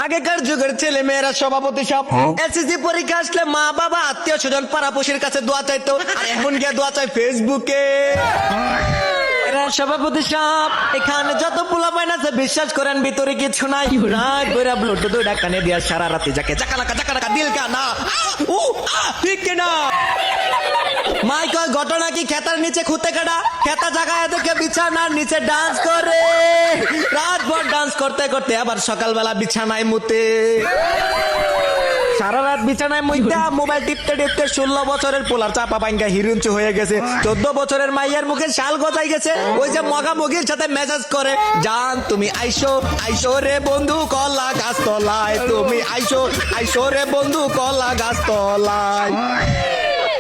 আগেকার যুগের ছেলে মেয়েরা সভাপতি সব এসএসসি পরীক্ষা আসলে মা বাবা আত্মীয় স্বজন পাড়াপড়শির কাছে দোয়া চাইতো, আর এখন গিয়ে দোয়া চাই ফেসবুকে। এরা সভাপতি সব এখানে যত পোলাপাইন আছে বিশ্বাস করেন ভিতরে কিছু নাই। রাত করে ব্লুটুথ দুইটা কানে দিয়া সারা রাতে যাকে জাকালাকা দিল কা না ঠিক কিনা। মাই কয় ঘটনা কি খেতার নিচে খুঁতে কাটা, খেতা জায়গায় দেখে বিছানার নিচে ডান্স করে, রাত ভর ডান্স করতে করতে আবার সকালবেলা বিছানায় মুতে। সারা রাত বিছানায় মুইতা মোবাইল টিপতে টিপতে 16 বছরের পোলার চাপা পাঙ্গা হিরুঞ্চু হয়ে গেছে, 14 বছরের মাইয়ার মুখে শাল গজাই গেছে। ওই যে মগা মগির সাথে মেসেজ করে, জান তুমি আইসো আইসো রে বন্ধু কলা গাছ তলায়, তুমি আইসো আইসো রে বন্ধু কলা গাছ তলায়।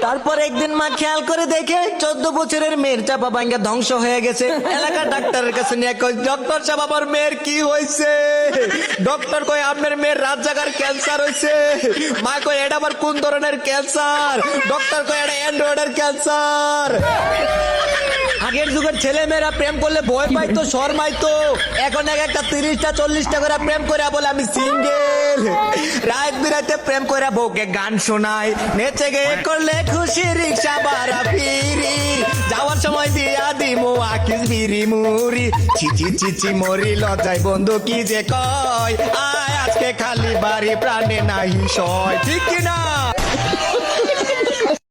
তারপর একদিন মা খেয়াল করে দেখে 14 বছরের মেয়ের চাপা ভাঙ্গা ধ্বংস হয়ে গেছে। এলাকার ডাক্তারের কাছে নিয়ে কই, ডক্টর সাহেব আমার মেয়ের কি হয়েছে? ডক্টর কই আপনার মেয়ের রাত জাগার ক্যান্সার হয়েছে। মা কই এটা আবার কোন ধরনের ক্যান্সার? ডক্টর কই এটা অ্যান্ড্রয়েডের ক্যান্সার। আগের যুগের ছেলে মেয়েরা প্রেম করলে ভয় পাইতো, শরমাইতো, এখন এক একটা 30টা 40টা করে প্রেম করে বলে আমি সিঙ্গেল। রাত বিরাতে প্রেম করে বউকে গান শোনায়, নেচে গিয়ে করলে খুশি রিক্সা ভাড়া ফিরি, যাওয়ার সময় দিয়া দিমু আকিস বিড়ি মুড়ি, চিচি চিচি মরি লজায় বন্ধু কি যে কয়, আয় আজকে খালি বাড়ি প্রাণে নাই সয়, ঠিক কিনা?